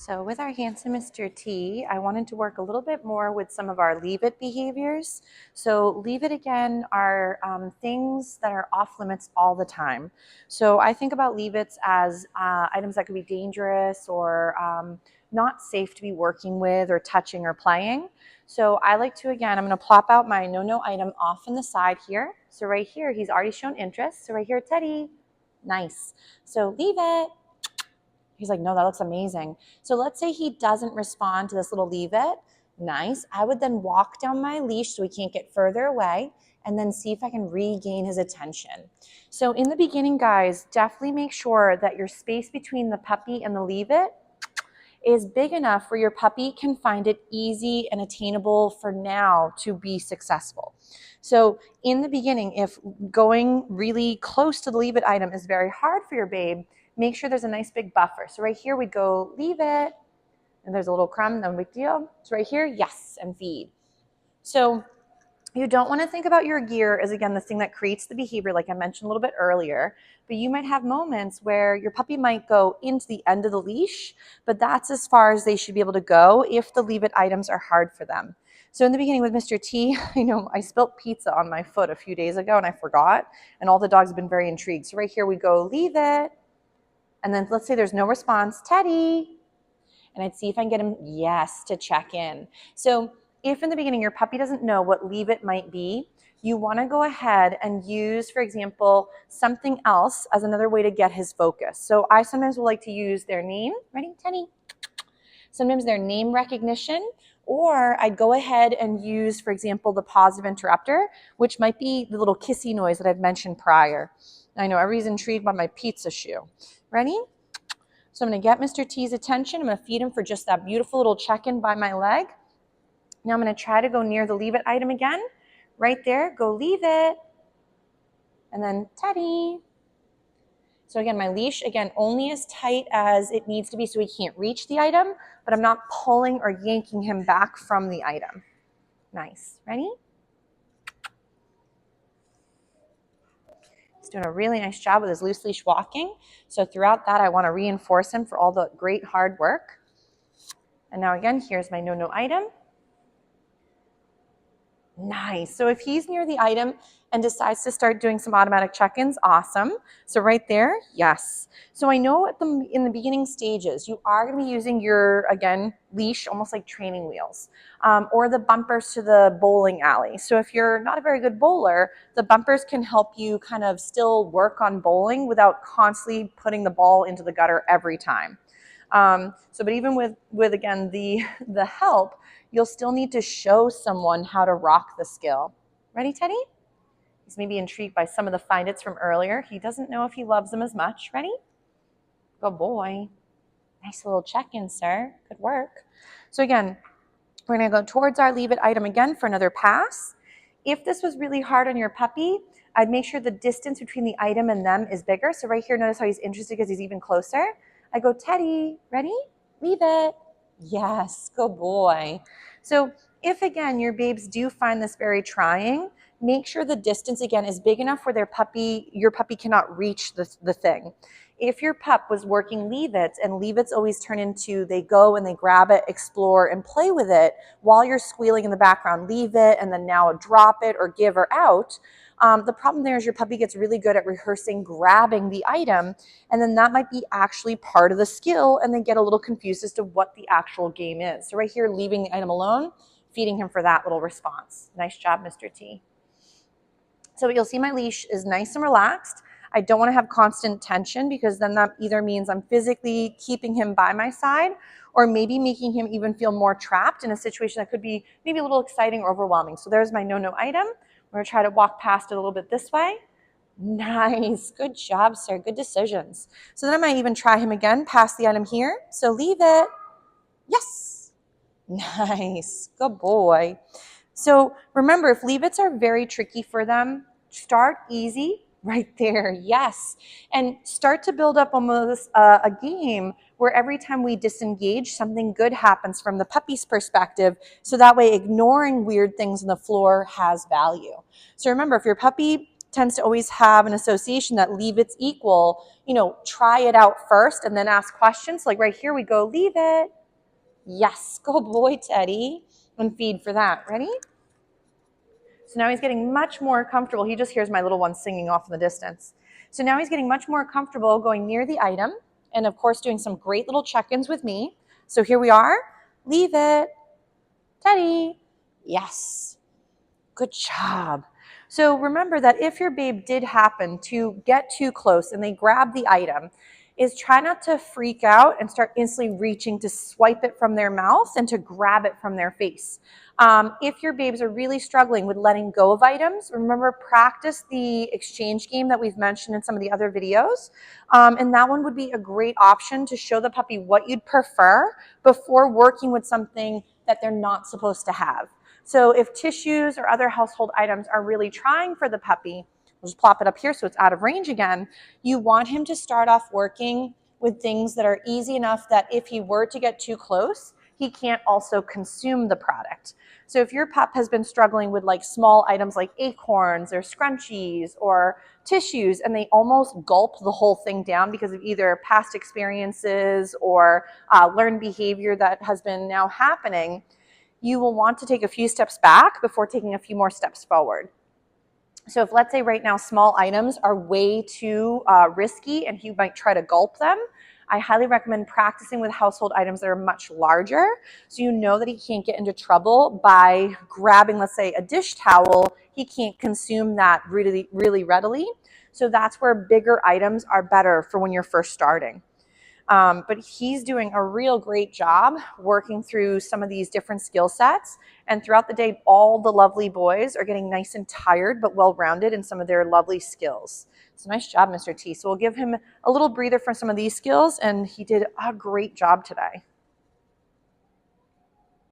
So with our handsome Mr. T, I wanted to work a little bit more with some of our leave it behaviors. So leave it again are things that are off limits all the time. So I think about leave it's as items that could be dangerous or not safe to be working with or touching or playing. So I like to, again, I'm going to plop out my no item off in the side here. So right here, he's already shown interest. So right here, Teddy, nice. So leave it. He's like, no, that looks amazing. So let's say he doesn't respond to this little leave it. Nice. I would then walk down my leash so he can't get further away and then see if I can regain his attention. So in the beginning, guys, definitely make sure that your space between the puppy and the leave it is big enough where your puppy can find it easy and attainable for now to be successful. So in the beginning, if going really close to the leave it item is very hard for your babe, make sure there's a nice big buffer. So right here, we'd go leave it, and there's a little crumb, no big deal. So right here, yes, and feed. So you don't want to think about your gear as, again, the thing that creates the behavior, like I mentioned a little bit earlier, but you might have moments where your puppy might go into the end of the leash, but that's as far as they should be able to go if the leave it items are hard for them. So in the beginning with Mr. T, I spilt pizza on my foot a few days ago and I forgot, and all the dogs have been very intrigued. So right here we go leave it, and then let's say there's no response, Teddy, and I'd see if I can get him, yes, to check in. So if in the beginning your puppy doesn't know what leave it might be, you want to go ahead and use, for example, something else as another way to get his focus. So I sometimes will like to use their name. Ready, Teddy? Sometimes their name recognition, or I'd go ahead and use, for example, the positive interrupter, which might be the little kissy noise that I've mentioned prior. I know everybody's intrigued by my pizza shoe. Ready? So I'm going to get Mr. T's attention. I'm going to feed him for just that beautiful little check-in by my leg. Now I'm going to try to go near the leave it item again. Right there, go leave it. And then Teddy. So again, my leash, again, only as tight as it needs to be so he can't reach the item, but I'm not pulling or yanking him back from the item. Nice. Ready? He's doing a really nice job with his loose leash walking. So throughout that, I want to reinforce him for all the great hard work. And now again, here's my no item. Nice. So if he's near the item and decides to start doing some automatic check-ins, awesome. So right there, yes. So I know in the beginning stages, you are going to be using your, again, leash, almost like training wheels, or the bumpers to the bowling alley. So if you're not a very good bowler, the bumpers can help you kind of still work on bowling without constantly putting the ball into the gutter every time. But even with again, the help, you'll still need to show someone how to rock the skill. Ready, Teddy? He's maybe intrigued by some of the find its from earlier. He doesn't know if he loves them as much. Ready? Good boy. Nice little check-in, sir. Good work. So again, we're going to go towards our leave it item again for another pass. If this was really hard on your puppy, I'd make sure the distance between the item and them is bigger. So right here, notice how he's interested because he's even closer. I go, Teddy, ready? Leave it. Yes, good boy. So if, again, your babes do find this very trying, make sure the distance, again, is big enough where your puppy cannot reach the thing. If your pup was working leave-its, and leave-its always turn into they go and they grab it, explore, and play with it while you're squealing in the background, leave it, and then now drop it or give her out, the problem there is your puppy gets really good at rehearsing grabbing the item, and then that might be actually part of the skill, and they get a little confused as to what the actual game is. So right here, leaving the item alone, feeding him for that little response. Nice job, Mr. T. So you'll see my leash is nice and relaxed. I don't want to have constant tension because then that either means I'm physically keeping him by my side or maybe making him even feel more trapped in a situation that could be maybe a little exciting or overwhelming. So there's my no item. We're going to try to walk past it a little bit this way. Nice. Good job, sir. Good decisions. So then I might even try him again past the item here. So leave it. Yes. Nice. Good boy. So remember, if leave-its are very tricky for them, start easy right there. Yes. And start to build up almost a game where every time we disengage, something good happens from the puppy's perspective. So that way ignoring weird things on the floor has value. So remember, if your puppy tends to always have an association that leave it's equal, you know, try it out first and then ask questions. Like right here we go, leave it. Yes, good boy, Teddy. And feed for that. Ready? So now he's getting much more comfortable. He just hears my little one singing off in the distance. So now he's getting much more comfortable going near the item and of course doing some great little check-ins with me. So here we are. Leave it. Teddy. Yes. Good job. So remember that if your babe did happen to get too close and they grab the item, is try not to freak out and start instantly reaching to swipe it from their mouth and to grab it from their face. If your babes are really struggling with letting go of items, remember, practice the exchange game that we've mentioned in some of the other videos. And that one would be a great option to show the puppy what you'd prefer before working with something that they're not supposed to have. So if tissues or other household items are really trying for the puppy, we'll just plop it up here so it's out of range again. You want him to start off working with things that are easy enough that if he were to get too close, he can't also consume the product. So if your pup has been struggling with like small items like acorns or scrunchies or tissues and they almost gulp the whole thing down because of either past experiences or learned behavior that has been now happening, you will want to take a few steps back before taking a few more steps forward. So if, let's say right now, small items are way too risky and he might try to gulp them, I highly recommend practicing with household items that are much larger, so you know that he can't get into trouble by grabbing, let's say, a dish towel. He can't consume that really, really readily. So that's where bigger items are better for when you're first starting. But he's doing a real great job working through some of these different skill sets. And throughout the day, all the lovely boys are getting nice and tired, but well-rounded in some of their lovely skills. So nice job, Mr. T. So we'll give him a little breather for some of these skills, and he did a great job today.